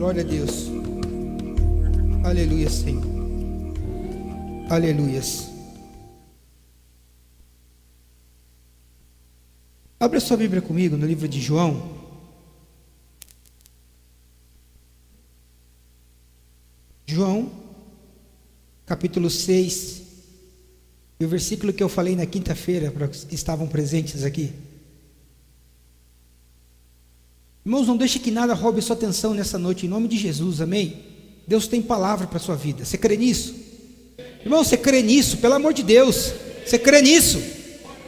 Glória a Deus. Aleluia, Senhor. Aleluias. Abra sua Bíblia comigo no livro de João. João, capítulo 6. E o versículo que eu falei na quinta-feira, para os que estavam presentes aqui. Irmãos, não deixe que nada roube sua atenção nessa noite, em nome de Jesus, amém? Deus tem palavra para a sua vida, você crê nisso? Irmão, você crê nisso, pelo amor de Deus, você crê nisso?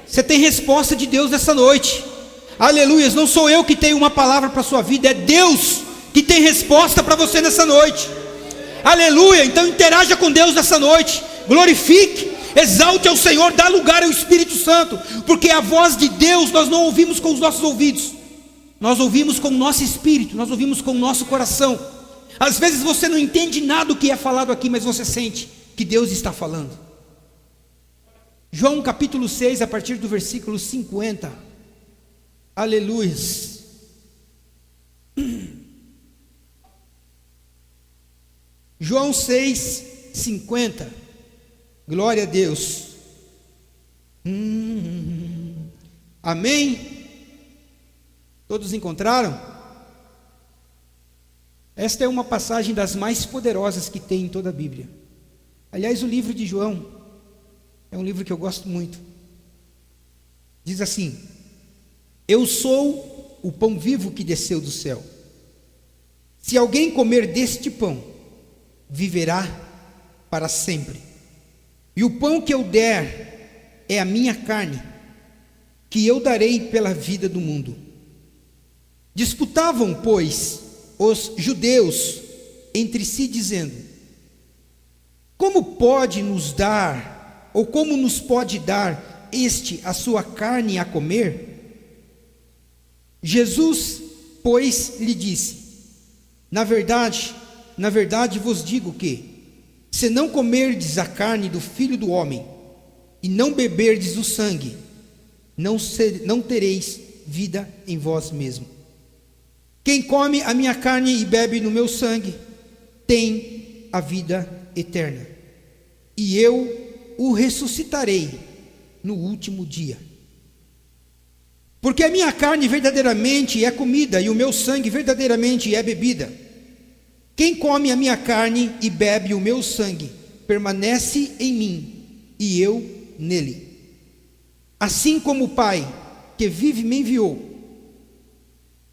Você tem resposta de Deus nessa noite, aleluias. Não sou eu que tenho uma palavra para a sua vida, é Deus que tem resposta para você nessa noite, aleluia. Então interaja com Deus nessa noite, glorifique, exalte ao Senhor, dá lugar ao Espírito Santo, porque a voz de Deus nós não ouvimos com os nossos ouvidos, nós ouvimos com o nosso espírito, nós ouvimos com o nosso coração. Às vezes você não entende nada do que é falado aqui, mas você sente que Deus está falando. João capítulo 6, a partir do versículo 50. Aleluia. João 6, 50. Glória a Deus. Amém? Todos encontraram? Esta é uma passagem das mais poderosas que tem em toda a Bíblia. Aliás, o livro de João é um livro que eu gosto muito. Diz assim: eu sou o pão vivo que desceu do céu. Se alguém comer deste pão, viverá para sempre. E o pão que eu der é a minha carne, que eu darei pela vida do mundo. Disputavam, pois, os judeus entre si, dizendo: como pode nos dar, ou como nos pode dar este a sua carne a comer? Jesus, pois, lhe disse: na verdade vos digo que, se não comerdes a carne do Filho do Homem, e não beberdes o sangue, não tereis vida em vós mesmo. Quem come a minha carne e bebe no meu sangue, tem a vida eterna, e eu o ressuscitarei no último dia. Porque a minha carne verdadeiramente é comida, e o meu sangue verdadeiramente é bebida. Quem come a minha carne e bebe o meu sangue, permanece em mim, e eu nele. Assim como o Pai que vive me enviou,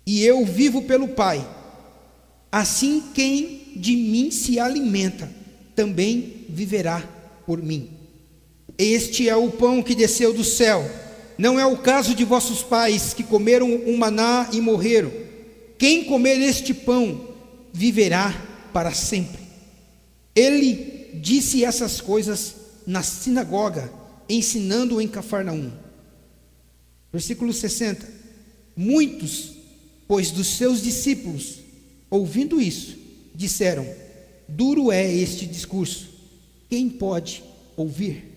e eu vivo pelo Pai, assim quem de mim se alimenta, também viverá por mim. Este é o pão que desceu do céu. Não é o caso de vossos pais, que comeram um maná e morreram. Quem comer este pão, viverá para sempre. Ele disse essas coisas na sinagoga, ensinando em Cafarnaum. Versículo 60. Muitos, pois, dos seus discípulos, ouvindo isso, disseram: duro é este discurso, quem pode ouvir?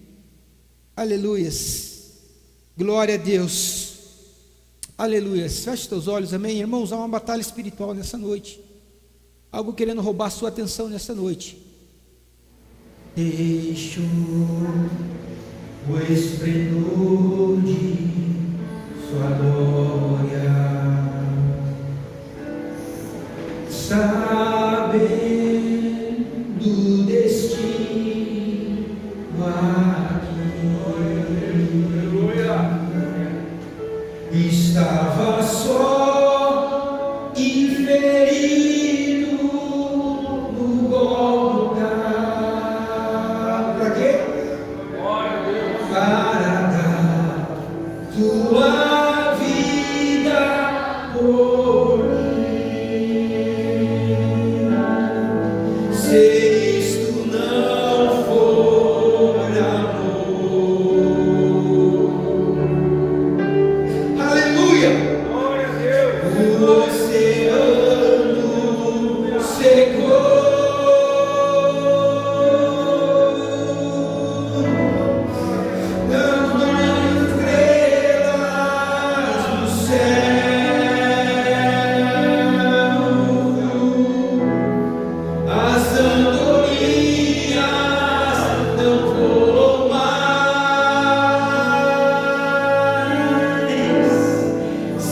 Aleluias, glória a Deus, aleluias. Feche teus olhos, amém? Irmãos, há uma batalha espiritual nessa noite, algo querendo roubar sua atenção nessa noite. Deixo o esplendor de sua glória, sabendo do destino aqui. Estava só e ferido no Gólgota. Para quê? Para dar tua vida por mim. Se isto não for amor, aleluia, glória a Deus. O oceano secou, não estrelas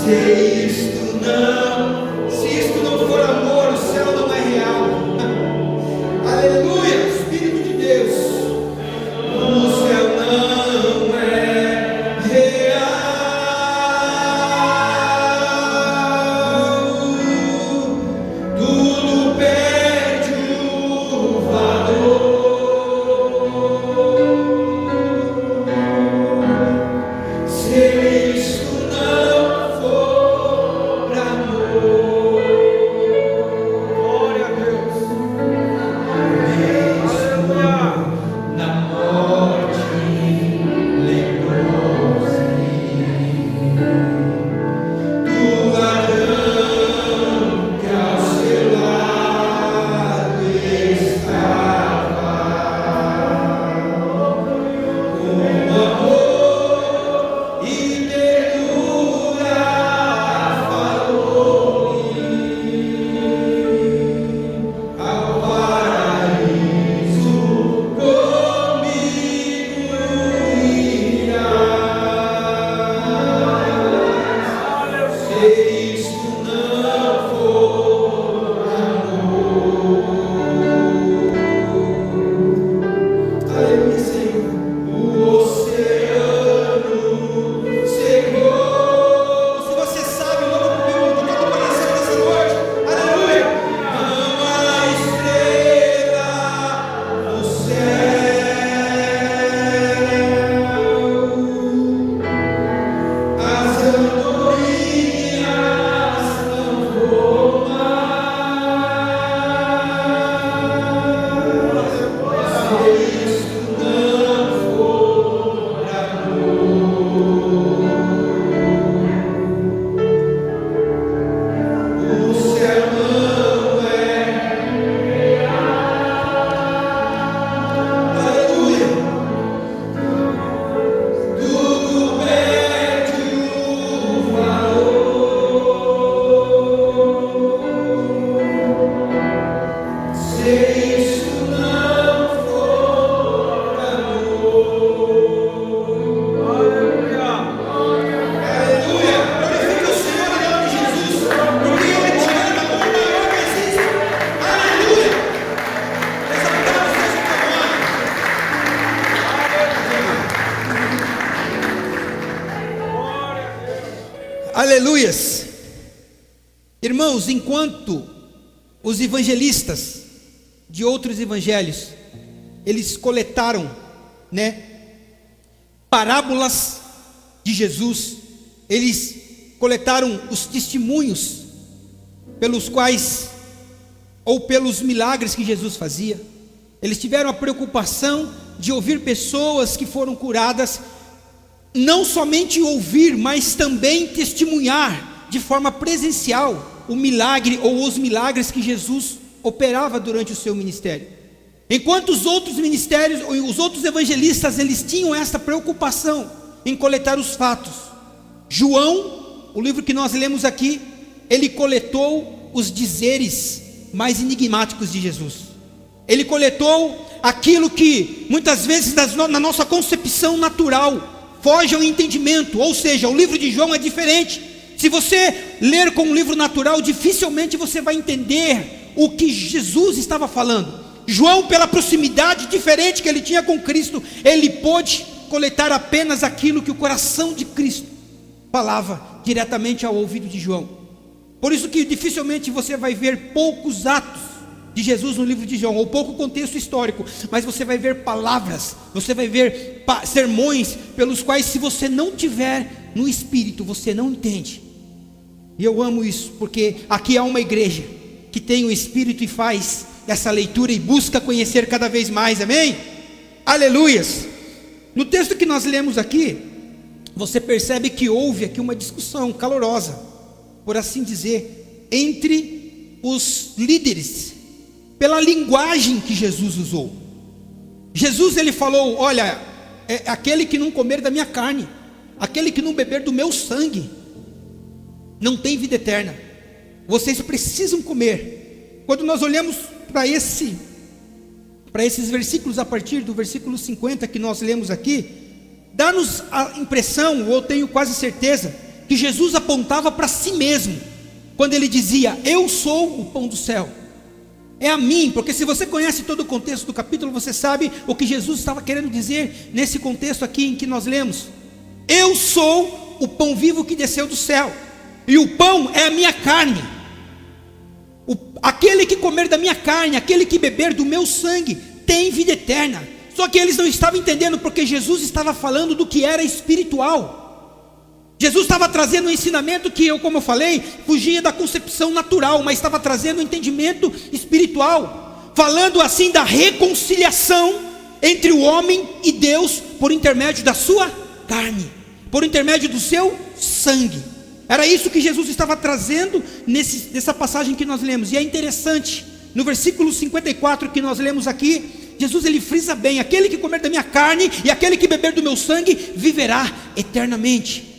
Se isto não for amor, o céu não é real. Aleluia, Espírito de Deus. O céu não é real. Tudo perde o valor. Se isto não for amor, glória a Deus. Mesmo na morte lembrou-se do ladrão que ao seu lado estava, com amor e ternura falou-lhe, ao paraíso comigo irás. Se isto não for amor, aleluia, Senhor. O oceano secou. Se você sabe, louva comigo de todo o coração nessa noite. Aleluia. Não há estrela no céu. As andorinhas não voam mais. Se isto não for amor, o céu não é real. Aleluia. Tudo perde o valor. Se isto não for amor. Aleluia. Aleluia. Glorifica o Senhor em nome de Jesus, porque Ele te ama, o maior que existe. Aleluia. Exaltado seja o teu nome. Aleluias. Irmãos, enquanto os evangelistas de outros evangelhos, eles coletaram, parábolas de Jesus, eles coletaram os testemunhos pelos quais, ou pelos milagres que Jesus fazia. Eles tiveram a preocupação de ouvir pessoas que foram curadas, não somente ouvir, mas também testemunhar de forma presencial o milagre ou os milagres que Jesus operava durante o seu ministério. Enquanto os outros ministérios, os outros evangelistas, eles tinham essa preocupação em coletar os fatos. João, o livro que nós lemos aqui, ele coletou os dizeres mais enigmáticos de Jesus. Ele coletou aquilo que muitas vezes na nossa concepção natural foge ao entendimento. Ou seja, o livro de João é diferente. Se você ler com um livro natural, dificilmente você vai entender o que Jesus estava falando. João, pela proximidade diferente que ele tinha com Cristo, ele pôde coletar apenas aquilo que o coração de Cristo falava diretamente ao ouvido de João. Por isso que dificilmente você vai ver poucos atos de Jesus no livro de João, ou pouco contexto histórico, mas você vai ver palavras, você vai ver sermões pelos quais, se você não tiver no Espírito, você não entende. E eu amo isso, porque aqui há uma igreja que tem o Espírito e faz essa leitura e busca conhecer cada vez mais, amém? Aleluias. No texto que nós lemos aqui, você percebe que houve aqui uma discussão calorosa, por assim dizer, entre os líderes, pela linguagem que Jesus usou. Jesus, ele falou: olha, aquele que não comer da minha carne, aquele que não beber do meu sangue, não tem vida eterna. Vocês precisam comer. Quando nós olhamos para esses versículos, a partir do versículo 50 que nós lemos aqui, dá-nos a impressão, ou eu tenho quase certeza, que que Jesus apontava para si mesmo, quando ele dizia: eu sou o pão do céu. É a mim, porque se você conhece todo o contexto do capítulo, você sabe o que Jesus estava querendo dizer nesse contexto aqui em que nós lemos. Eu sou o pão vivo que desceu do céu, e o pão é a minha carne. Aquele que comer da minha carne, aquele que beber do meu sangue, tem vida eterna. Só que eles não estavam entendendo, porque Jesus estava falando do que era espiritual. Jesus estava trazendo um ensinamento que como eu falei, fugia da concepção natural, mas estava trazendo um entendimento espiritual, falando assim da reconciliação entre o homem e Deus, por intermédio da sua carne, por intermédio do seu sangue. Era isso que Jesus estava trazendo nessa passagem que nós lemos. E é interessante, no versículo 54 que nós lemos aqui, Jesus ele frisa bem: aquele que comer da minha carne e aquele que beber do meu sangue viverá eternamente.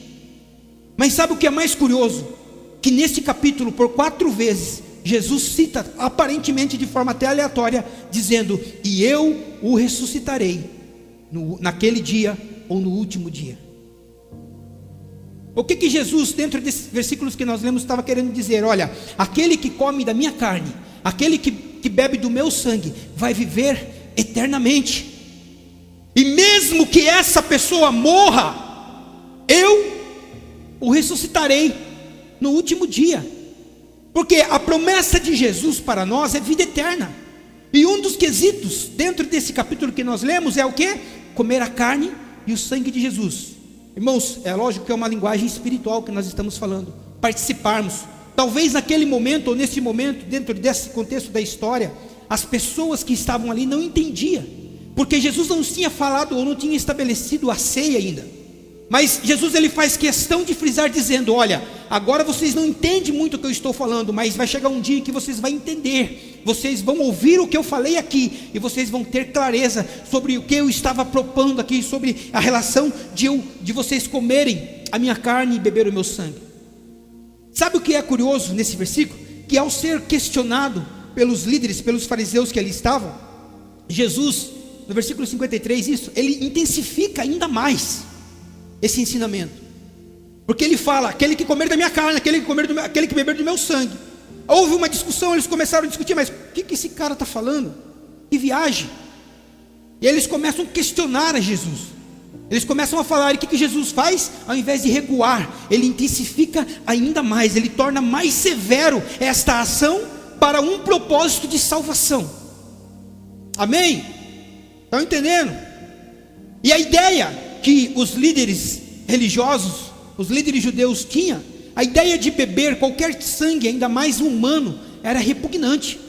Mas sabe o que é mais curioso? Que nesse capítulo, por 4 vezes, Jesus cita, aparentemente de forma até aleatória, dizendo: e eu o ressuscitarei naquele dia ou no último dia. O que Jesus, dentro desses versículos que nós lemos, estava querendo dizer? Olha, aquele que come da minha carne, aquele que bebe do meu sangue, vai viver eternamente. E mesmo que essa pessoa morra, eu o ressuscitarei no último dia. Porque a promessa de Jesus para nós é vida eterna. E um dos quesitos dentro desse capítulo que nós lemos é o quê? Comer a carne e o sangue de Jesus. Irmãos, é lógico que é uma linguagem espiritual que nós estamos falando. Participarmos. Talvez naquele momento, ou nesse momento, dentro desse contexto da história, as pessoas que estavam ali não entendiam, porque Jesus não tinha falado ou não tinha estabelecido a ceia ainda. Mas Jesus ele faz questão de frisar, dizendo: olha, agora vocês não entendem muito o que eu estou falando, mas vai chegar um dia que vocês vão entender. Vocês vão ouvir o que eu falei aqui, e vocês vão ter clareza sobre o que eu estava propondo aqui, sobre a relação de vocês comerem a minha carne e beber o meu sangue. Sabe o que é curioso nesse versículo? Que ao ser questionado pelos líderes, pelos fariseus que ali estavam, Jesus, no versículo 53, ele intensifica ainda mais esse ensinamento, porque ele fala: aquele que comer da minha carne, aquele que beber do meu sangue. Houve uma discussão, eles começaram a discutir: mas o que esse cara está falando? Que viagem! E eles começam a questionar a Jesus. Eles começam a falar, e o que Jesus faz? Ao invés de recuar, ele intensifica ainda mais, ele torna mais severo esta ação para um propósito de salvação. Amém? Estão entendendo? E a ideia que os líderes religiosos, os líderes judeus tinham, a ideia de beber qualquer sangue, ainda mais humano, era repugnante.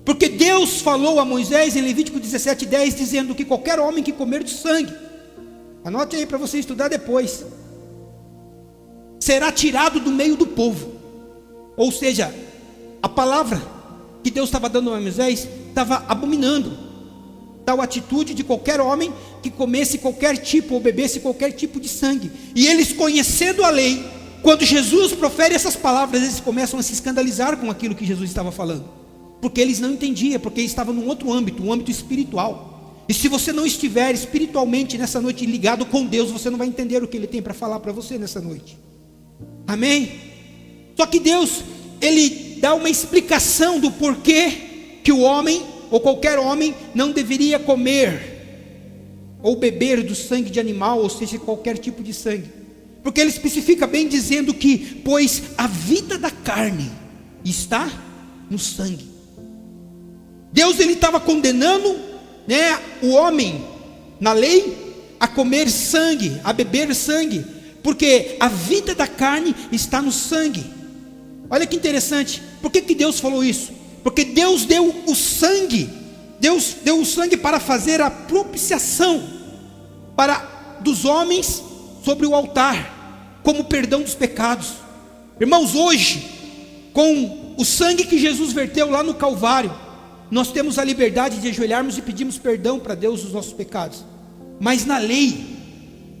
Porque Deus falou a Moisés em Levítico 17:10, dizendo que qualquer homem que comer do sangue, anote aí para você estudar depois, será tirado do meio do povo. Ou seja, a palavra que Deus estava dando a Moisés estava abominando tal atitude de qualquer homem que comesse qualquer tipo ou bebesse qualquer tipo de sangue. E eles, conhecendo a lei, quando Jesus profere essas palavras, eles começam a se escandalizar com aquilo que Jesus estava falando, porque eles não entendiam, porque estavam num outro âmbito, um âmbito espiritual. E se você não estiver espiritualmente nessa noite ligado com Deus, você não vai entender o que Ele tem para falar para você nessa noite. Amém? Só que Deus, Ele dá uma explicação do porquê que o homem, ou qualquer homem, não deveria comer ou beber do sangue de animal, ou seja, qualquer tipo de sangue. Porque ele especifica bem dizendo que, pois a vida da carne está no sangue. Deus ele estava condenando, o homem na lei a comer sangue, a beber sangue, porque a vida da carne está no sangue. Olha que interessante. Por que Deus falou isso? Porque Deus deu o sangue. Deus deu o sangue para fazer a propiciação dos homens sobre o altar, como perdão dos pecados. Irmãos, hoje, com o sangue que Jesus verteu lá no Calvário, nós temos a liberdade de ajoelharmos e pedirmos perdão para Deus dos nossos pecados. Mas na lei,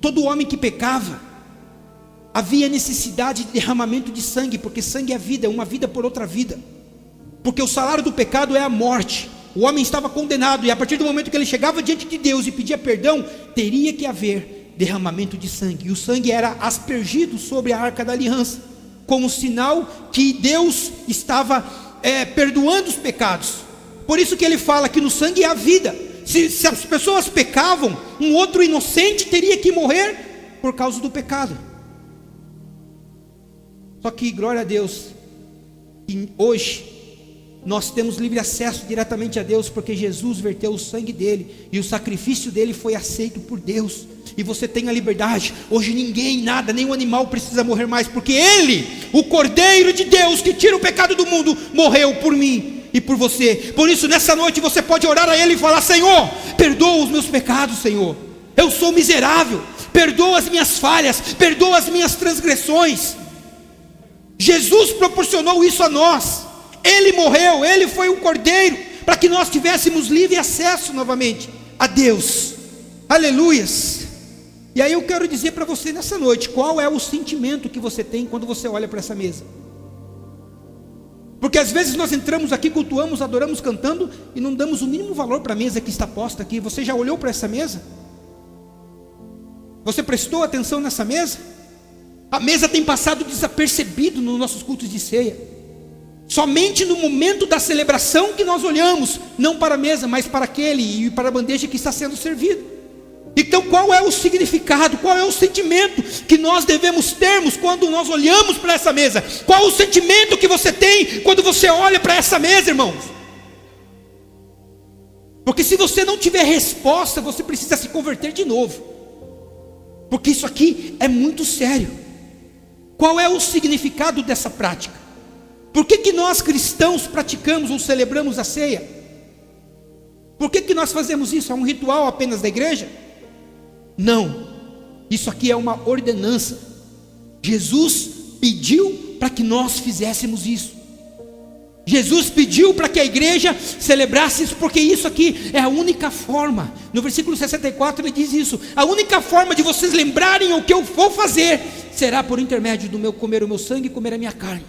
todo homem que pecava, havia necessidade de derramamento de sangue, porque sangue é vida, é uma vida por outra vida. Porque o salário do pecado é a morte. O homem estava condenado, e a partir do momento que ele chegava diante de Deus e pedia perdão, teria que haver derramamento de sangue. E o sangue era aspergido sobre a arca da aliança, como sinal que Deus estava perdoando os pecados. Por isso que ele fala que no sangue há vida. Se as pessoas pecavam, um outro inocente teria que morrer por causa do pecado. Só que, glória a Deus, que hoje nós temos livre acesso diretamente a Deus, porque Jesus verteu o sangue dele, e o sacrifício dele foi aceito por Deus, e você tem a liberdade. Hoje ninguém, nada, nenhum animal precisa morrer mais, porque ele, o Cordeiro de Deus, que tira o pecado do mundo, morreu por mim e por você. Por isso nessa noite você pode orar a ele e falar: Senhor, perdoa os meus pecados, Senhor, eu sou miserável, perdoa as minhas falhas, perdoa as minhas transgressões. Jesus proporcionou isso a nós. Ele morreu, ele foi o Cordeiro, para que nós tivéssemos livre acesso novamente a Deus. Aleluias. E aí eu quero dizer para você nessa noite, qual é o sentimento que você tem quando você olha para essa mesa? Porque às vezes nós entramos aqui, cultuamos, adoramos, cantando, e não damos o mínimo valor para a mesa que está posta aqui. Você já olhou para essa mesa? Você prestou atenção nessa mesa? A mesa tem passado desapercebido nos nossos cultos de ceia. Somente no momento da celebração que nós olhamos, não para a mesa, mas para aquele e para a bandeja que está sendo servido. Então qual é o significado, qual é o sentimento que nós devemos termos quando nós olhamos para essa mesa? Qual o sentimento que você tem quando você olha para essa mesa, irmãos? Porque se você não tiver resposta, você precisa se converter de novo, porque isso aqui é muito sério. Qual é o significado dessa prática? Por que nós cristãos praticamos ou celebramos a ceia? Por que nós fazemos isso? É um ritual apenas da igreja? Não, isso aqui é uma ordenança. Jesus pediu para que nós fizéssemos isso. Jesus pediu para que a igreja celebrasse isso, porque isso aqui é a única forma. No versículo 64 ele diz isso: a única forma de vocês lembrarem o que eu vou fazer será por intermédio do meu comer o meu sangue e comer a minha carne.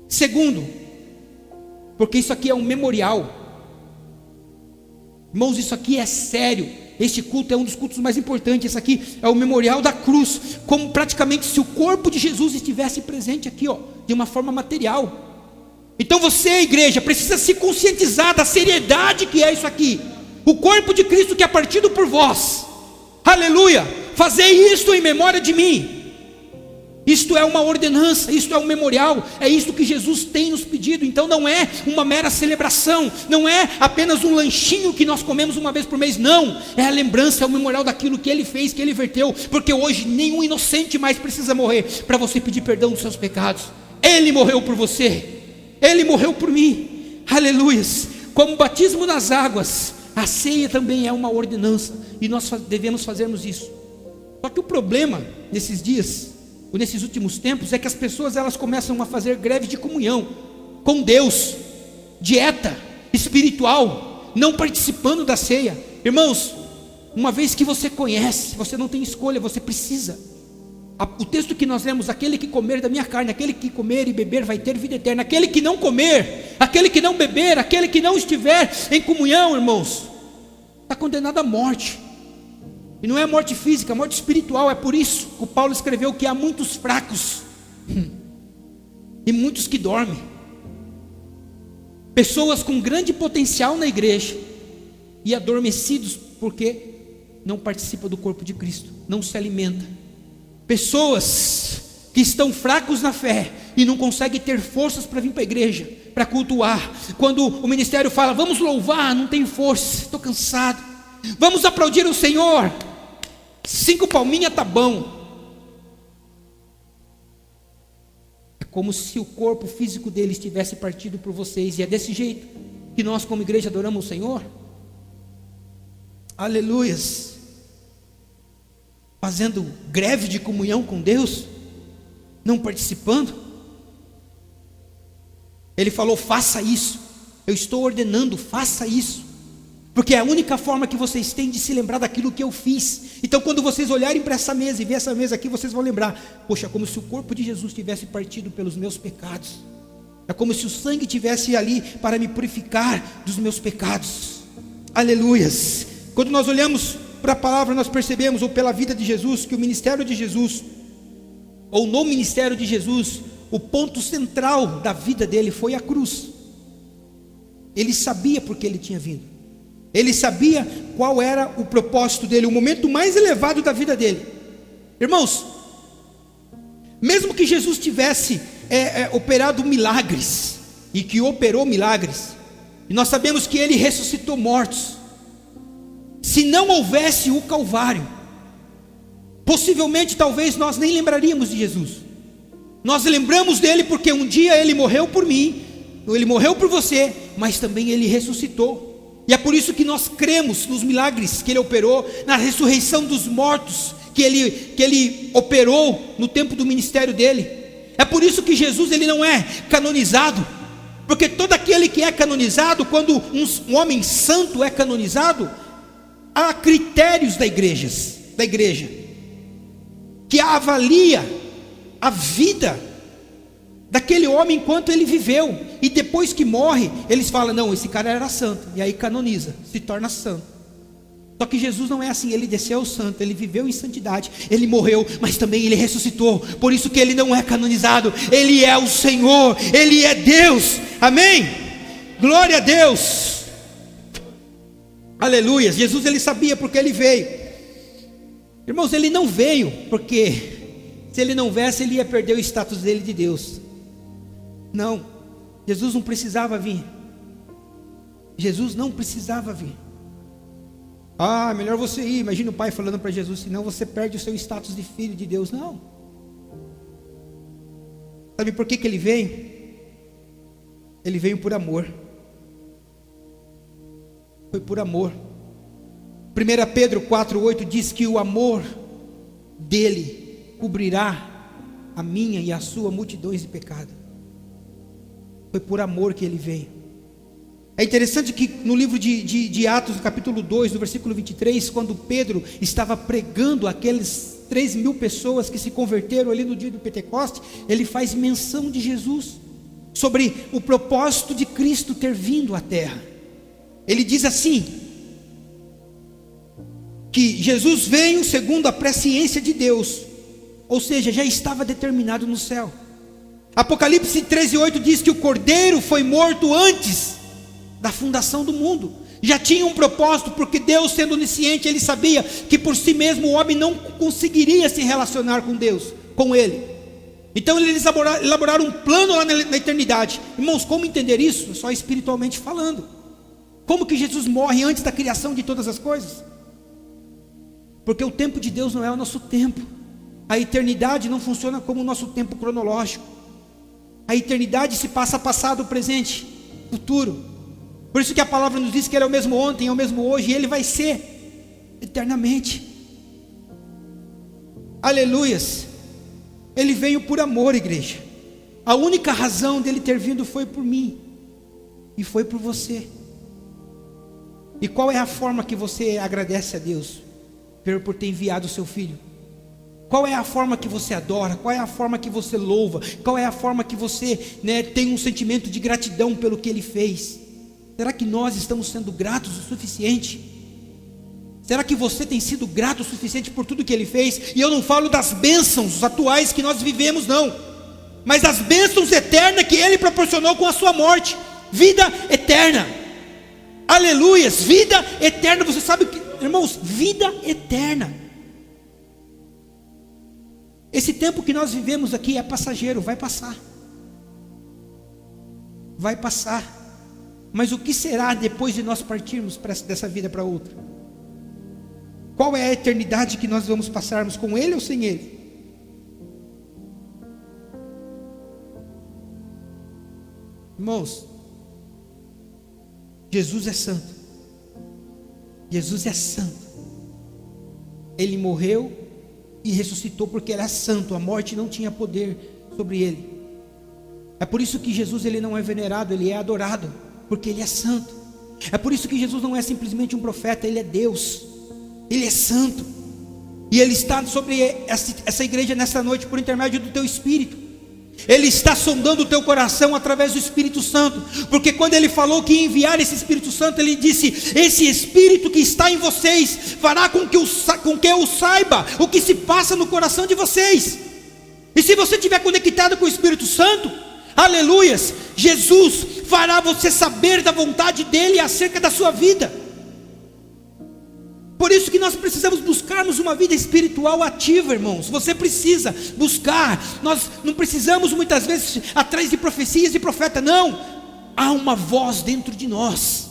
Segundo, porque isso aqui é um memorial. Irmãos, isso aqui é sério. Este culto é um dos cultos mais importantes. Isso aqui é o memorial da cruz, como praticamente se o corpo de Jesus estivesse presente aqui, de uma forma material. Então você, igreja, precisa se conscientizar da seriedade que é isso aqui. O corpo de Cristo que é partido por vós. Aleluia! Fazei isto em memória de mim. Isto é uma ordenança, isto é um memorial, é isto que Jesus tem nos pedido. Então não é uma mera celebração, não é apenas um lanchinho que nós comemos uma vez por mês, não, é a lembrança, é o memorial daquilo que Ele fez, que Ele verteu, porque hoje nenhum inocente mais precisa morrer para você pedir perdão dos seus pecados. Ele morreu por você, Ele morreu por mim, aleluias. Como o batismo nas águas, a ceia também é uma ordenança, e nós devemos fazermos isso. Só que o problema nesses dias, nesses últimos tempos, é que as pessoas elas começam a fazer greve de comunhão com Deus, dieta espiritual, não participando da ceia. Irmãos, uma vez que você conhece, você não tem escolha, você precisa. O texto que nós lemos: aquele que comer da minha carne, aquele que comer e beber vai ter vida eterna. Aquele que não comer, aquele que não beber, aquele que não estiver em comunhão, irmãos, está condenado à morte. E não é morte física, é morte espiritual. É por isso que o Paulo escreveu que há muitos fracos e muitos que dormem. Pessoas com grande potencial na igreja e adormecidos porque não participam do corpo de Cristo, não se alimentam. Pessoas que estão fracos na fé e não conseguem ter forças para vir para a igreja, para cultuar. Quando o ministério fala: vamos louvar, não tenho força, estou cansado. Vamos aplaudir o Senhor, 5 palminhas tá bom. É como se o corpo físico dele estivesse partido por vocês. E é desse jeito que nós como igreja adoramos o Senhor. Aleluias. Fazendo greve de comunhão com Deus, não participando. Ele falou: faça isso. Eu estou ordenando, faça isso, porque é a única forma que vocês têm de se lembrar daquilo que eu fiz. Então quando vocês olharem para essa mesa e ver essa mesa aqui, vocês vão lembrar: poxa, como se o corpo de Jesus tivesse partido pelos meus pecados. É como se o sangue tivesse ali para me purificar dos meus pecados. Aleluias. Quando nós olhamos por a palavra nós percebemos, ou pela vida de Jesus, que o ministério de Jesus, ou no ministério de Jesus, o ponto central da vida dele foi a cruz. Ele sabia por que ele tinha vindo. Ele sabia qual era o propósito dele, o momento mais elevado da vida dele. Irmãos, mesmo que Jesus tivesse operado milagres, e que operou milagres, e nós sabemos que ele ressuscitou mortos, se não houvesse o Calvário, possivelmente talvez nós nem lembraríamos de Jesus. Nós lembramos dele porque um dia ele morreu por mim, ele morreu por você, mas também ele ressuscitou. E é por isso que nós cremos nos milagres que ele operou, na ressurreição dos mortos que ele operou no tempo do ministério dele. É por isso que Jesus ele não é canonizado, porque todo aquele que é canonizado, quando um homem santo é canonizado, há critérios da igreja que avalia a vida daquele homem enquanto ele viveu, e depois que morre, eles falam, não, esse cara era santo, e aí canoniza, se torna santo. Só que Jesus não é assim, ele desceu ao santo, ele viveu em santidade, ele morreu, mas também ele ressuscitou, por isso que ele não é canonizado, ele é o Senhor, ele é Deus, amém? Glória a Deus, aleluia. Jesus ele sabia porque ele veio, irmãos, ele não veio, porque se ele não viesse, ele ia perder o status dele de Deus. Não, Jesus não precisava vir, Jesus não precisava vir. Ah, melhor você ir. Imagina o pai falando para Jesus, senão você perde o seu status de filho de Deus. Não. Sabe por que ele veio? Ele veio por amor. Foi por amor. 1 Pedro 4,8 diz que o amor dele cobrirá a minha e a sua multidões de pecado. Foi por amor que ele veio. É interessante que no livro de Atos, no capítulo 2, no versículo 23, quando Pedro estava pregando aqueles 3.000 pessoas que se converteram ali no dia do Pentecoste, ele faz menção de Jesus, sobre o propósito de Cristo ter vindo à terra. Ele diz assim, que Jesus veio segundo a presciência de Deus, ou seja, já estava determinado no céu. Apocalipse 13:8 diz que o Cordeiro foi morto antes da fundação do mundo, já tinha um propósito, porque Deus, sendo onisciente, ele sabia que por si mesmo o homem não conseguiria se relacionar com Deus, com ele. Então eles elaboraram um plano lá na eternidade. Irmãos, como entender isso? Só espiritualmente falando. Como que Jesus morre antes da criação de todas as coisas? Porque o tempo de Deus não é o nosso tempo. A eternidade não funciona como o nosso tempo cronológico. A eternidade se passa passado, presente, futuro. Por isso que a palavra nos diz que ele é o mesmo ontem, é o mesmo hoje, e ele vai ser eternamente. Aleluias. Ele veio por amor, igreja. A única razão dele ter vindo foi por mim, e foi por você. E qual é a forma que você agradece a Deus por ter enviado o seu filho? Qual é a forma que você adora? Qual é a forma que você louva? Qual é a forma que você tem um sentimento de gratidão pelo que ele fez? Será que nós estamos sendo gratos o suficiente? Será que você tem sido grato o suficiente por tudo que ele fez? E eu não falo das bênçãos atuais que nós vivemos, não, mas das bênçãos eternas que ele proporcionou com a sua morte. Vida eterna. Aleluias, vida eterna. Você sabe o que, irmãos? Vida eterna. Esse tempo que nós vivemos aqui é passageiro, vai passar. Vai passar. Mas o que será depois de nós partirmos dessa vida para outra? Qual é a eternidade que nós vamos passarmos, com ele ou sem ele? Irmãos, Jesus é santo. Jesus é santo. Ele morreu e ressuscitou porque era santo. A morte não tinha poder sobre ele. É por isso que Jesus ele não é venerado, ele é adorado, porque ele é santo. É por isso que Jesus não é simplesmente um profeta, ele é Deus, ele é santo, e ele está sobre essa igreja nessa noite por intermédio do teu Espírito. Ele está sondando o teu coração através do Espírito Santo, porque quando Ele falou que ia enviar esse Espírito Santo, Ele disse: esse Espírito que está em vocês fará com que eu saiba o que se passa no coração de vocês. E se você estiver conectado com o Espírito Santo, aleluias, Jesus fará você saber da vontade dEle acerca da sua vida. Por isso que nós precisamos buscarmos uma vida espiritual ativa, irmãos. Você precisa buscar. Nós não precisamos muitas vezes atrás de profecias de profeta, não. Há uma voz dentro de nós.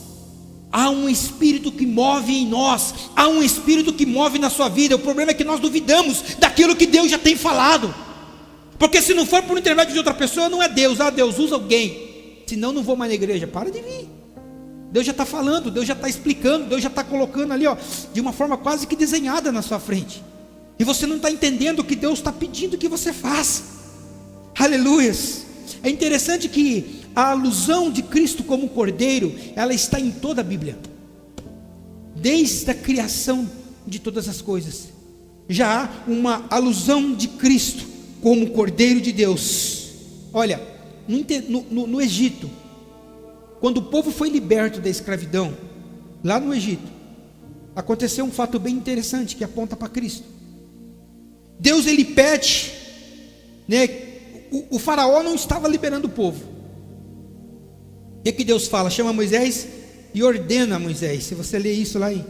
Há um Espírito que move em nós. Há um Espírito que move na sua vida. O problema é que nós duvidamos daquilo que Deus já tem falado. Porque se não for por intermédio de outra pessoa, não é Deus. Ah, Deus usa alguém. Senão não vou mais na igreja. Para de vir. Deus já está falando, Deus já está explicando, Deus já está colocando ali, ó, de uma forma quase que desenhada na sua frente. E você não está entendendo o que Deus está pedindo que você faça. Aleluias. É interessante que a alusão de Cristo como Cordeiro, ela está em toda a Bíblia. Desde a criação de todas as coisas. Já há uma alusão de Cristo como Cordeiro de Deus. Olha, no Egito, quando o povo foi liberto da escravidão, lá no Egito, aconteceu um fato bem interessante que aponta para Cristo. Deus, ele pede, né, o faraó não estava liberando o povo. O que Deus fala? Chama Moisés e ordena a Moisés. Se você ler isso lá em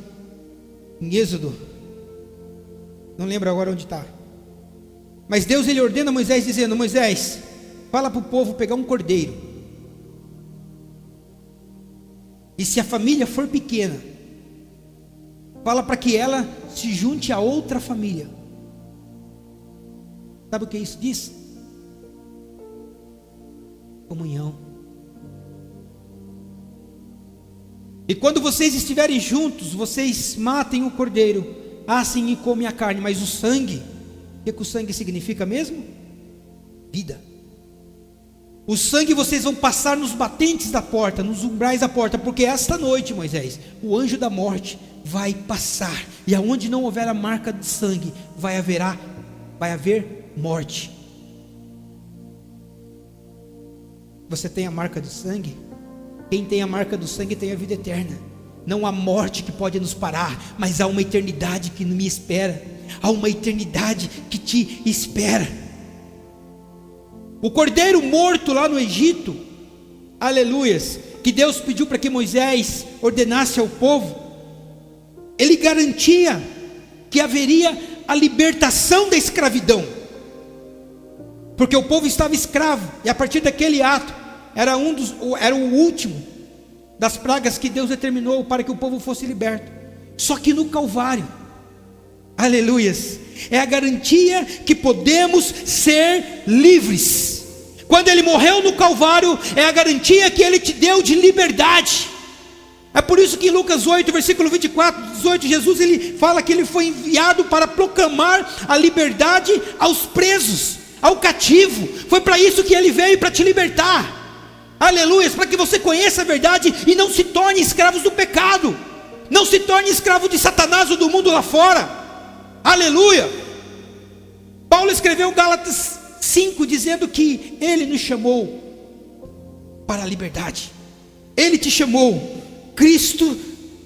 Êxodo, não lembro agora onde está. Mas Deus, ele ordena a Moisés dizendo: Moisés, fala para o povo pegar um cordeiro. E se a família for pequena, fala para que ela se junte a outra família. Sabe o que isso diz? Comunhão. E quando vocês estiverem juntos, vocês matem o cordeiro, assem e comem a carne, mas o sangue, o que o sangue significa mesmo? Vida. O sangue vocês vão passar nos batentes da porta, nos umbrais da porta, porque esta noite, Moisés, o anjo da morte vai passar, e aonde não houver a marca de sangue, vai haver morte. Você tem a marca do sangue? Quem tem a marca do sangue tem a vida eterna. Não há morte que pode nos parar, mas há uma eternidade que me espera. Há uma eternidade que te espera. O cordeiro morto lá no Egito, aleluias, que Deus pediu para que Moisés ordenasse ao povo, ele garantia que haveria a libertação da escravidão, porque o povo estava escravo, e a partir daquele ato, era o último das pragas que Deus determinou para que o povo fosse liberto. Só que no Calvário, aleluias, é a garantia que podemos ser livres. Quando Ele morreu no Calvário, é a garantia que Ele te deu de liberdade. É por isso que em Lucas 8, versículo 24, 18, Jesus, ele fala que Ele foi enviado para proclamar a liberdade aos presos, ao cativo. Foi para isso que Ele veio, para te libertar. Aleluia, para que você conheça a verdade e não se torne escravo do pecado. Não se torne escravo de Satanás ou do mundo lá fora. Aleluia. Paulo escreveu Gálatas 5, dizendo que Ele nos chamou para a liberdade. Ele te chamou. Cristo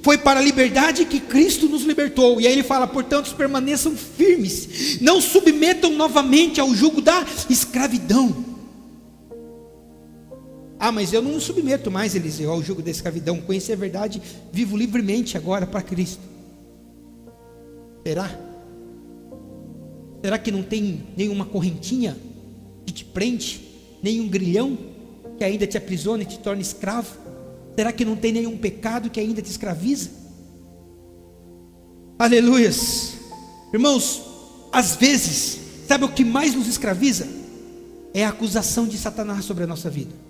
foi para a liberdade que Cristo nos libertou. E aí ele fala: portanto permaneçam firmes, não submetam novamente ao jugo da escravidão. Ah, mas eu não submeto mais, Eliseu, ao jugo da escravidão. Conheci a verdade, vivo livremente agora para Cristo. Será? Será que não tem nenhuma correntinha que te prende? Nenhum grilhão que ainda te aprisiona e te torna escravo? Será que não tem nenhum pecado que ainda te escraviza? Aleluias. Irmãos, às vezes, sabe o que mais nos escraviza? É a acusação de Satanás sobre a nossa vida.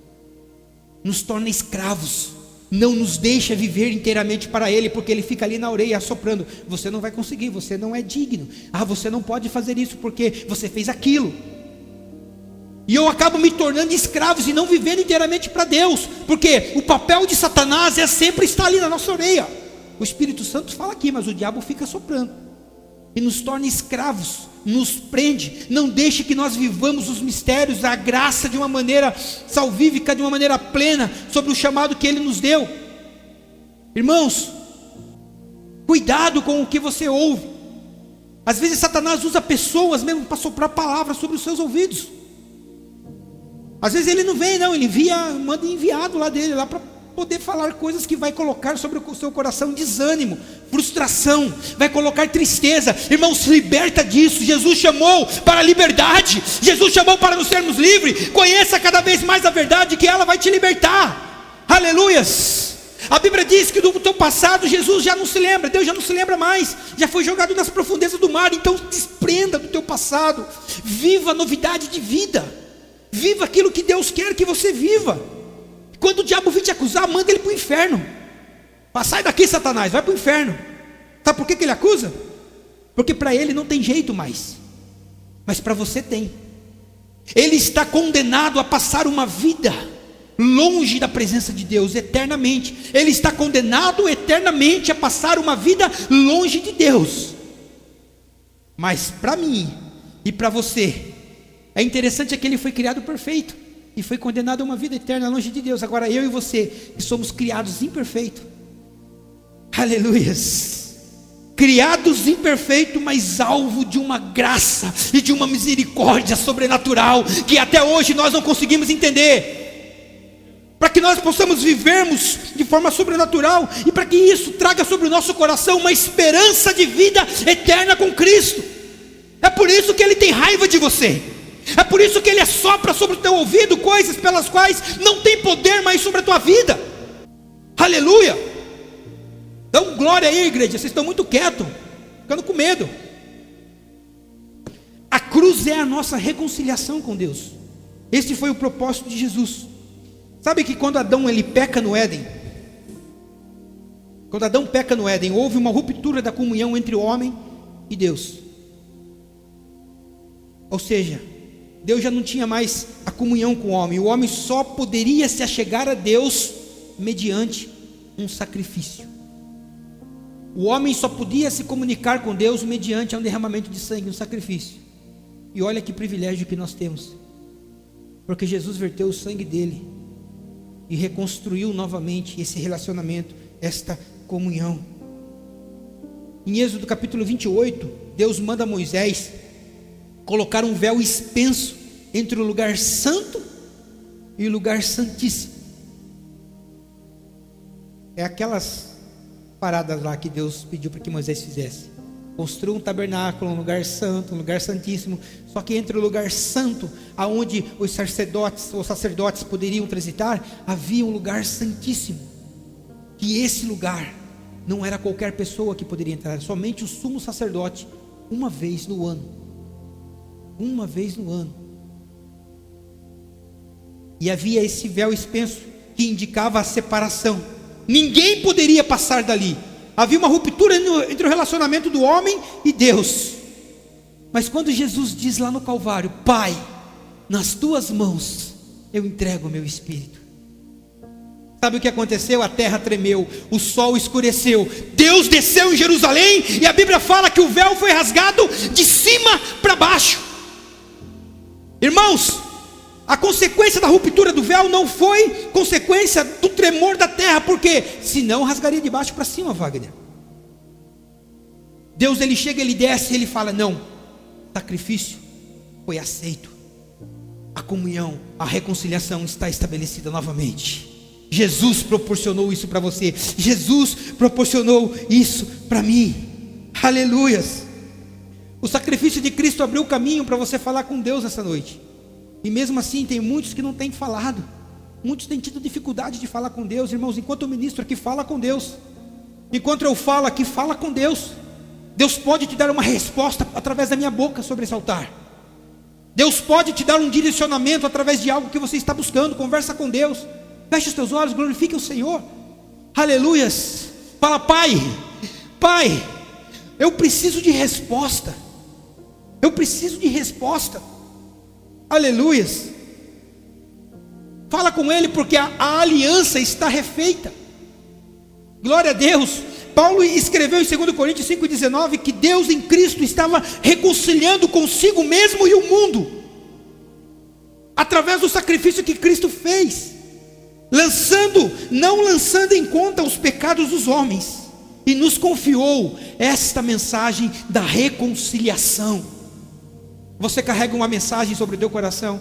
Nos torna escravos, não nos deixa viver inteiramente para Ele, porque Ele fica ali na orelha assoprando: você não vai conseguir, você não é digno, você não pode fazer isso porque você fez aquilo. E eu acabo me tornando escravos e não vivendo inteiramente para Deus, porque o papel de Satanás é sempre estar ali na nossa orelha. O Espírito Santo fala aqui, mas o diabo fica soprando. e nos torna escravos, nos prende. Não deixe que nós vivamos os mistérios, a graça de uma maneira salvífica, de uma maneira plena, sobre o chamado que Ele nos deu. Irmãos, cuidado com o que você ouve. Às vezes Satanás usa pessoas mesmo para soprar palavras sobre os seus ouvidos. Às vezes ele não vem, não, ele manda enviado lá dele, lá para poder falar coisas que vai colocar sobre o seu coração desânimo, frustração, vai colocar tristeza. Irmão, se liberta disso. Jesus chamou para a liberdade, Jesus chamou para nos sermos livres. Conheça cada vez mais a verdade, que ela vai te libertar. Aleluias. A Bíblia diz que do teu passado Jesus já não se lembra, Deus já não se lembra mais, já foi jogado nas profundezas do mar. Então desprenda do teu passado, viva a novidade de vida, viva aquilo que Deus quer que você viva. Quando o diabo vir te acusar, manda ele para o inferno. Sai daqui, Satanás, vai para o inferno. Sabe por que ele acusa? Porque para ele não tem jeito mais, mas para você tem. Ele está condenado a passar uma vida longe da presença de Deus eternamente. Ele está condenado eternamente a passar uma vida longe de Deus. Mas para mim e para você, é interessante que ele foi criado perfeito e foi condenado a uma vida eterna longe de Deus. Agora eu e você, que somos criados imperfeitos, aleluias, criados imperfeitos, mas alvo de uma graça e de uma misericórdia sobrenatural, que até hoje nós não conseguimos entender. Para que nós possamos vivermos de forma sobrenatural, e para que isso traga sobre o nosso coração uma esperança de vida eterna com Cristo. É por isso que Ele tem raiva de você. É por isso que Ele assopra sobre o teu ouvido coisas pelas quais não tem poder mais sobre a tua vida. Aleluia. Dão glória aí, igreja. Vocês estão muito quietos, ficando com medo. A cruz é a nossa reconciliação com Deus. Esse foi o propósito de Jesus. Sabe que quando Adão ele peca no Éden, quando Adão peca no Éden, houve uma ruptura da comunhão entre o homem e Deus. Ou seja, Deus já não tinha mais a comunhão com o homem só poderia se achegar a Deus mediante um sacrifício. O homem só podia se comunicar com Deus mediante um derramamento de sangue, um sacrifício. E olha que privilégio que nós temos, porque Jesus verteu o sangue dele e reconstruiu novamente esse relacionamento, esta comunhão. Em Êxodo capítulo 28, Deus manda Moisés colocar um véu expenso entre o lugar santo e o lugar santíssimo. É aquelas paradas lá que Deus pediu para que Moisés fizesse. Construiu um tabernáculo, um lugar santo, um lugar santíssimo. Só que entre o lugar santo, aonde os sacerdotes poderiam transitar, havia um lugar santíssimo. Que esse lugar não era qualquer pessoa que poderia entrar, somente o sumo sacerdote, uma vez no ano. Uma vez no ano. E havia esse véu expenso que indicava a separação. Ninguém poderia passar dali. Havia uma ruptura entre o relacionamento do homem e Deus. Mas quando Jesus diz lá no Calvário: Pai, nas tuas mãos eu entrego o meu espírito. Sabe o que aconteceu? A terra tremeu, o sol escureceu, Deus desceu em Jerusalém, e a Bíblia fala que o véu foi rasgado de cima para baixo. Irmãos, a consequência da ruptura do véu não foi consequência do tremor da terra, porque senão rasgaria de baixo para cima, Wagner. Deus ele chega, ele desce, ele fala: não, o sacrifício foi aceito, a comunhão, a reconciliação está estabelecida novamente. Jesus proporcionou isso para você, Jesus proporcionou isso para mim. Aleluias. O sacrifício de Cristo abriu o caminho para você falar com Deus essa noite. E mesmo assim tem muitos que não têm falado. Muitos têm tido dificuldade de falar com Deus. Irmãos, enquanto eu ministro aqui, fala com Deus. Enquanto eu falo aqui, fala com Deus. Deus pode te dar uma resposta através da minha boca sobre esse altar. Deus pode te dar um direcionamento através de algo que você está buscando. Conversa com Deus. Feche os teus olhos, glorifique o Senhor. Aleluias. Fala: Pai, Pai, eu preciso de resposta. Eu preciso de resposta. Aleluias. Fala com Ele, porque a aliança está refeita. Glória a Deus. Paulo escreveu em 2 Coríntios 5,19 que Deus em Cristo estava reconciliando consigo mesmo e o mundo, através do sacrifício que Cristo fez, não lançando em conta os pecados dos homens, e nos confiou esta mensagem da reconciliação. Você carrega uma mensagem sobre o teu coração?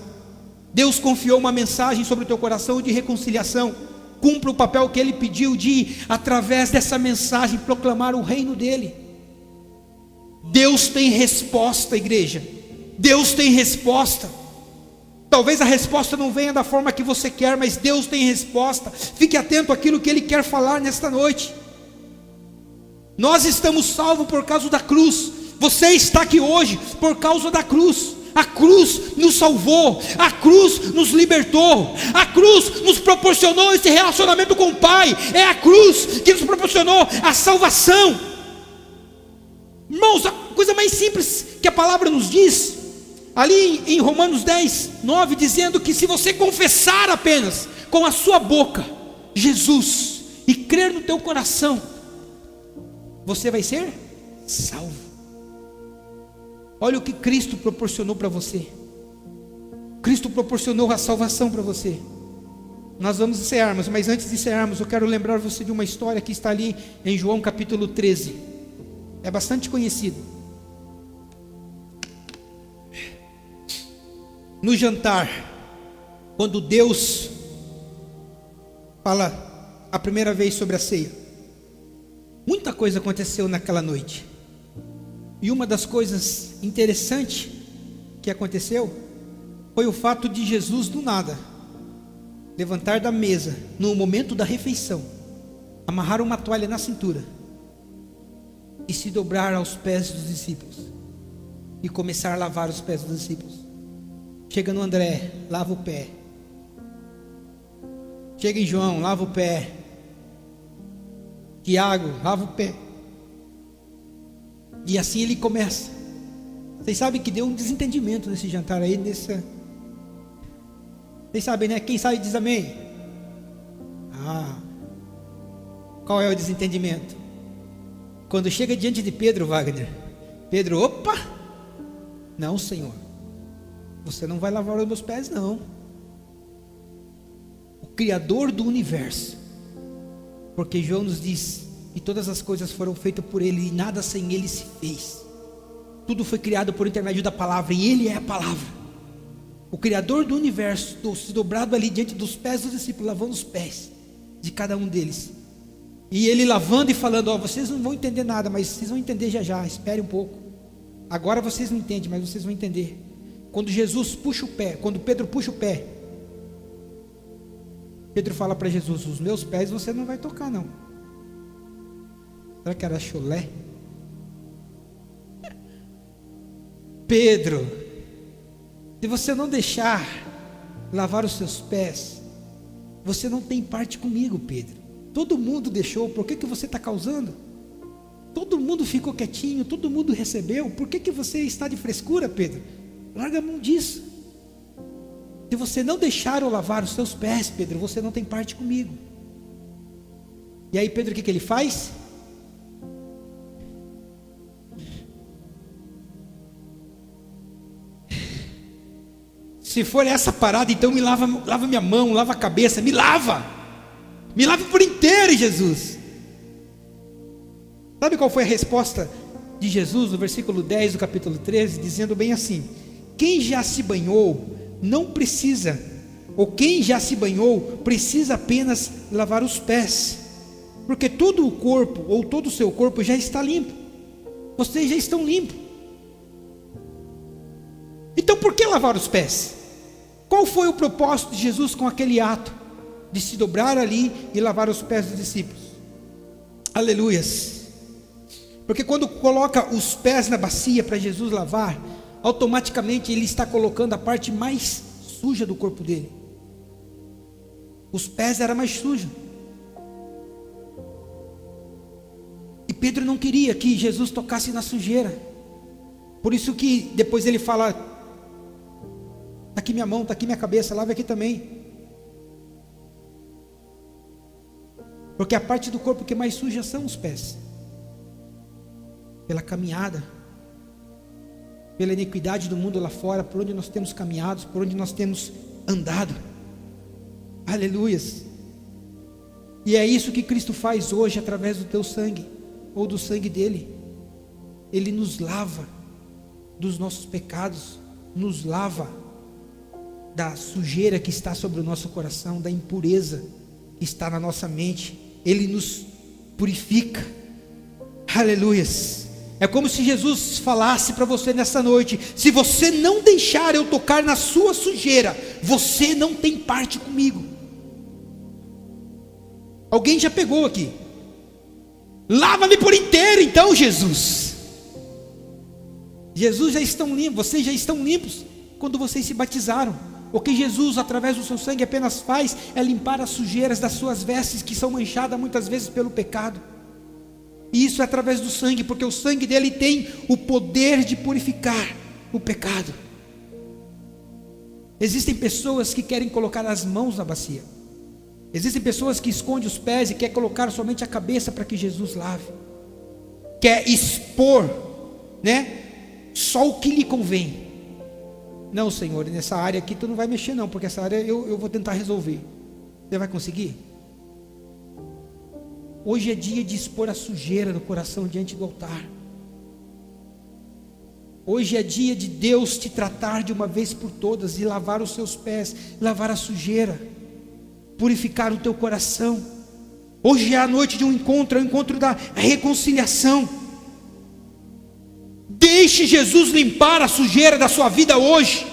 Deus confiou uma mensagem sobre o teu coração de reconciliação. Cumpra o papel que Ele pediu de, através dessa mensagem, proclamar o reino dEle. Deus tem resposta, igreja. Deus tem resposta. Talvez a resposta não venha da forma que você quer, mas Deus tem resposta. Fique atento àquilo que Ele quer falar nesta noite. Nós estamos salvos por causa da cruz. Você está aqui hoje por causa da cruz. A cruz nos salvou, a cruz nos libertou, a cruz nos proporcionou esse relacionamento com o Pai. É a cruz que nos proporcionou a salvação. Irmãos, a coisa mais simples que a palavra nos diz, ali em Romanos 10, 9, dizendo que se você confessar apenas com a sua boca Jesus e crer no teu coração, você vai ser salvo. Olha o que Cristo proporcionou para você. Cristo proporcionou a salvação para você. Nós vamos encerrarmos, mas antes de encerrarmos, eu quero lembrar você de uma história que está ali em João capítulo 13. É bastante conhecido. No jantar, quando Deus fala a primeira vez sobre a ceia, muita coisa aconteceu naquela noite. E uma das coisas interessantes que aconteceu foi o fato de Jesus, do nada, levantar da mesa, no momento da refeição, amarrar uma toalha na cintura e se dobrar aos pés dos discípulos e começar a lavar os pés dos discípulos. Chega no André, lava o pé. Chega em João, lava o pé. Tiago, lava o pé. E assim ele começa. Vocês sabem que deu um desentendimento nesse jantar aí, Vocês sabem, né? Quem sabe diz amém. Qual é o desentendimento? Quando chega diante de Pedro, Wagner, Pedro, opa! Não, Senhor, você não vai lavar os meus pés, não. O Criador do universo, porque João nos diz e todas as coisas foram feitas por Ele, e nada sem Ele se fez. Tudo foi criado por intermédio da palavra, e Ele é a palavra. O Criador do universo, se dobrado ali diante dos pés dos discípulos, lavando os pés de cada um deles. E Ele lavando e falando, vocês não vão entender nada, mas vocês vão entender já já, espere um pouco. Agora vocês não entendem, mas vocês vão entender. Quando Jesus puxa o pé, quando Pedro puxa o pé, Pedro fala para Jesus, os meus pés você não vai tocar não. Será que era chulé? Pedro, se você não deixar lavar os seus pés, você não tem parte comigo, Pedro. Todo mundo deixou, por que você está causando? Todo mundo ficou quietinho, todo mundo recebeu, por que você está de frescura, Pedro? Larga a mão disso. Se você não deixar eu lavar os seus pés, Pedro, você não tem parte comigo. E aí Pedro, o que ele faz? Se for essa parada, então me lava minha mão, lava a cabeça, me lava por inteiro, Jesus. Sabe qual foi a resposta de Jesus no versículo 10 do capítulo 13, dizendo bem assim: quem já se banhou não precisa, ou quem já se banhou precisa apenas lavar os pés, porque todo o corpo, ou todo o seu corpo já está limpo. Vocês já estão limpos. Então por que lavar os pés? Qual foi o propósito de Jesus com aquele ato de se dobrar ali e lavar os pés dos discípulos? Aleluias. Porque quando coloca os pés na bacia para Jesus lavar, automaticamente ele está colocando a parte mais suja do corpo dele. Os pés eram mais sujos. E Pedro não queria que Jesus tocasse na sujeira. Por isso que depois ele fala: está aqui minha mão, está aqui minha cabeça, lava aqui também. Porque a parte do corpo que mais suja são os pés. pela caminhada, pela iniquidade do mundo lá fora, por onde nós temos caminhado, por onde nós temos andado. Aleluias. E é isso que Cristo faz hoje através do teu sangue, ou do sangue dele. Ele nos lava dos nossos pecados, nos lava da sujeira que está sobre o nosso coração, da impureza que está na nossa mente. Ele nos purifica. Aleluias. É como se Jesus falasse para você nessa noite: se você não deixar eu tocar na sua sujeira, você não tem parte comigo. Alguém já pegou aqui? Lava-me por inteiro então, Jesus. Jesus já estão limpos, vocês já estão limpos quando vocês se batizaram. O que Jesus, através do seu sangue, apenas faz é limpar as sujeiras das suas vestes, que são manchadas muitas vezes pelo pecado. E isso é através do sangue, porque o sangue dele tem o poder de purificar o pecado. Existem pessoas que querem colocar as mãos na bacia. Existem pessoas que escondem os pés e querem colocar somente a cabeça para que Jesus lave. Quer expor, né? Só o que lhe convém. Não, Senhor, nessa área aqui tu não vai mexer não, porque essa área eu vou tentar resolver. Você vai conseguir? Hoje é dia de expor a sujeira do coração diante do altar. Hoje é dia de Deus te tratar de uma vez por todas e lavar os seus pés, lavar a sujeira, purificar o teu coração. Hoje é a noite de um encontro, é o encontro da reconciliação. Deixe Jesus limpar a sujeira da sua vida hoje.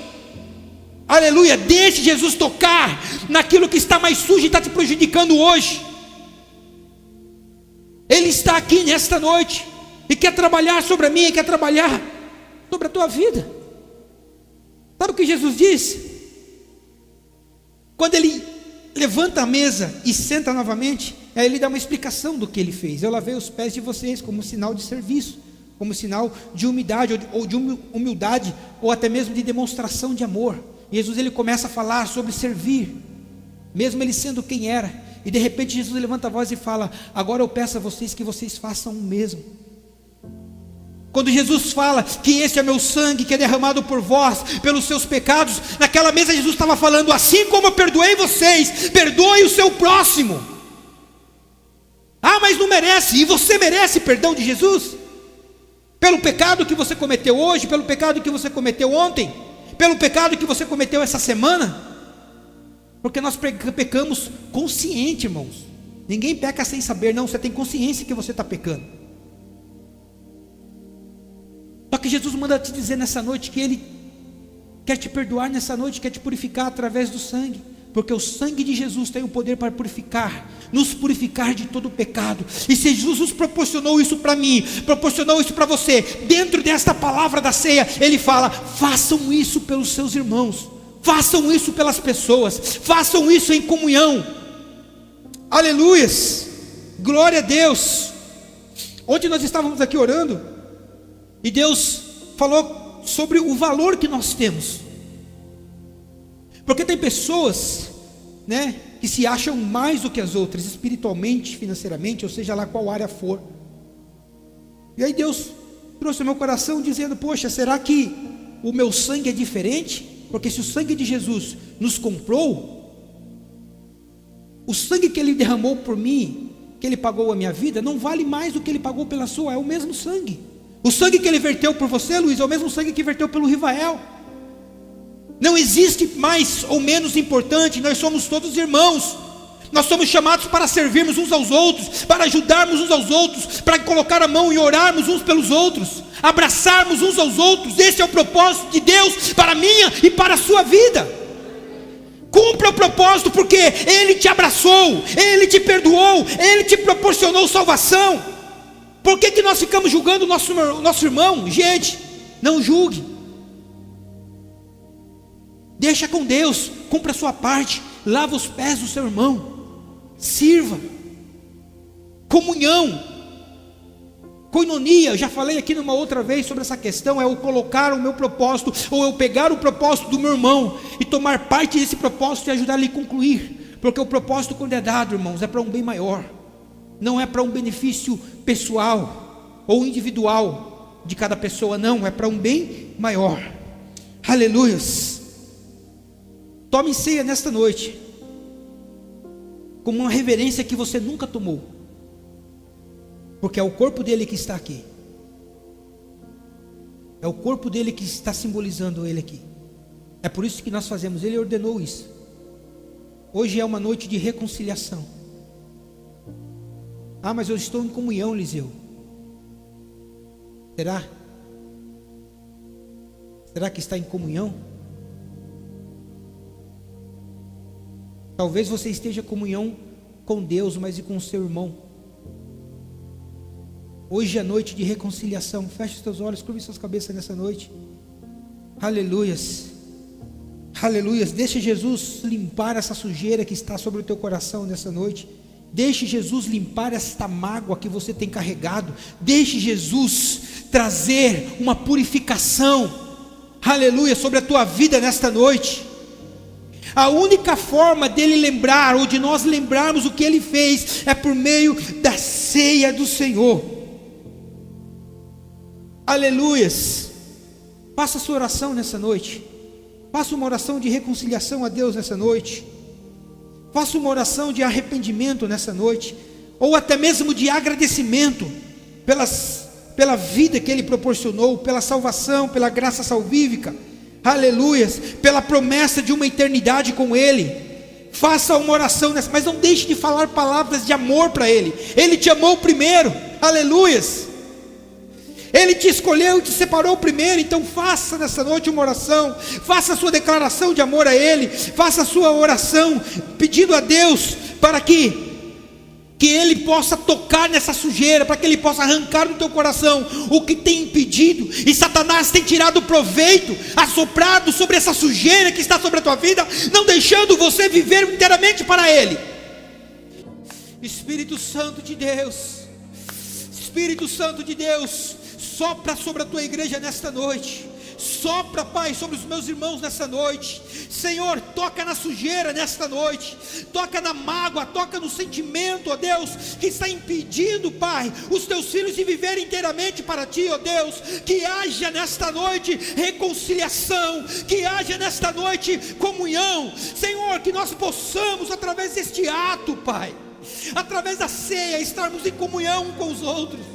Aleluia. Deixe Jesus tocar naquilo que está mais sujo e está te prejudicando hoje. Ele está aqui nesta noite e quer trabalhar sobre a minha, quer trabalhar sobre a tua vida. Sabe o que Jesus disse? Quando ele levanta a mesa e senta novamente, aí ele dá uma explicação do que ele fez. Eu lavei os pés de vocês como sinal de serviço, como sinal de humildade, ou de humildade, ou até mesmo de demonstração de amor. E Jesus ele começa a falar sobre servir, mesmo ele sendo quem era. E de repente Jesus levanta a voz e fala: agora eu peço a vocês que vocês façam o mesmo. Quando Jesus fala que esse é meu sangue que é derramado por vós, pelos seus pecados, naquela mesa Jesus estava falando: assim como eu perdoei vocês, perdoe o seu próximo. Ah, mas não merece. E você merece perdão de Jesus? Pelo pecado que você cometeu hoje, pelo pecado que você cometeu ontem, pelo pecado que você cometeu essa semana. Porque nós pecamos consciente, irmãos. Ninguém peca sem saber, não. Você tem consciência que você está pecando. Só que Jesus manda te dizer nessa noite que Ele quer te perdoar nessa noite, quer te purificar através do sangue. Porque o sangue de Jesus tem o poder para purificar, nos purificar de todo o pecado. E se Jesus proporcionou isso para mim, proporcionou isso para você, dentro desta palavra da ceia, Ele fala: façam isso pelos seus irmãos, façam isso pelas pessoas, façam isso em comunhão. Aleluias, glória a Deus. Ontem nós estávamos aqui orando, e Deus falou sobre o valor que nós temos. Porque tem pessoas, né, que se acham mais do que as outras, espiritualmente, financeiramente, ou seja lá qual área for. E aí Deus trouxe ao meu coração dizendo: poxa, será que o meu sangue é diferente? Porque se o sangue de Jesus nos comprou, o sangue que Ele derramou por mim, que Ele pagou a minha vida, não vale mais do que Ele pagou pela sua, é o mesmo sangue. O sangue que Ele verteu por você, Luiz, é o mesmo sangue que verteu pelo Rivael. Não existe mais ou menos importante, nós somos todos irmãos. Nós somos chamados para servirmos uns aos outros, para ajudarmos uns aos outros, para colocar a mão e orarmos uns pelos outros, abraçarmos uns aos outros. Esse é o propósito de Deus para a minha e para a sua vida. Cumpra o propósito, porque Ele te abraçou, Ele te perdoou, Ele te proporcionou salvação. Por que nós ficamos julgando o nosso irmão? Gente, não julgue. Deixa com Deus, cumpra a sua parte, lava os pés do seu irmão, sirva, comunhão, koinonia. Eu já falei aqui numa outra vez sobre essa questão, é o colocar o meu propósito, ou eu pegar o propósito do meu irmão, e tomar parte desse propósito e ajudar ele a concluir, porque o propósito quando é dado, irmãos, é para um bem maior, não é para um benefício pessoal. ou individual de cada pessoa, não, é para um bem maior. Aleluias. Tome ceia nesta noite, como uma reverência que você nunca tomou, porque é o corpo dele que está aqui, é o corpo dele que está simbolizando ele aqui. É por isso que nós fazemos, ele ordenou isso. Hoje é uma noite de reconciliação. Ah, mas eu estou em comunhão, Liseu. Será? Será que está em comunhão? Talvez você esteja em comunhão com Deus, mas e com o seu irmão. Hoje é noite de reconciliação. Feche os teus olhos, curve suas cabeças nessa noite. Aleluias. Aleluias. Deixe Jesus limpar essa sujeira que está sobre o teu coração nessa noite. Deixe Jesus limpar esta mágoa que você tem carregado. Deixe Jesus trazer uma purificação, aleluia, sobre a tua vida nesta noite. A única forma dele lembrar, ou de nós lembrarmos o que ele fez, é por meio da ceia do Senhor. Aleluias. Faça a sua oração nessa noite. Faça uma oração de reconciliação a Deus nessa noite. Faça uma oração de arrependimento nessa noite, ou até mesmo de agradecimento pela vida que ele proporcionou, pela salvação, pela graça salvífica. Aleluias, pela promessa de uma eternidade com ele. Faça uma oração nessa, mas não deixe de falar palavras de amor para ele. Ele te amou primeiro. Aleluias. Ele te escolheu e te separou primeiro. Então faça nessa noite uma oração. Faça a sua declaração de amor a ele. Faça a sua oração pedindo a Deus para que ele possa tocar nessa sujeira, para que ele possa arrancar do teu coração o que tem impedido, e Satanás tem tirado proveito, assoprado sobre essa sujeira que está sobre a tua vida, não deixando você viver inteiramente para ele. Espírito Santo de Deus, Espírito Santo de Deus, sopra sobre a tua igreja nesta noite. Sopra, Pai, sobre os meus irmãos nessa noite. Senhor, toca na sujeira nesta noite. Toca na mágoa, toca no sentimento, ó Deus, que está impedindo, Pai, os teus filhos de viverem inteiramente para Ti, ó Deus. Que haja nesta noite reconciliação, que haja nesta noite comunhão. Senhor, que nós possamos, através deste ato, Pai, através da ceia, estarmos em comunhão com os outros.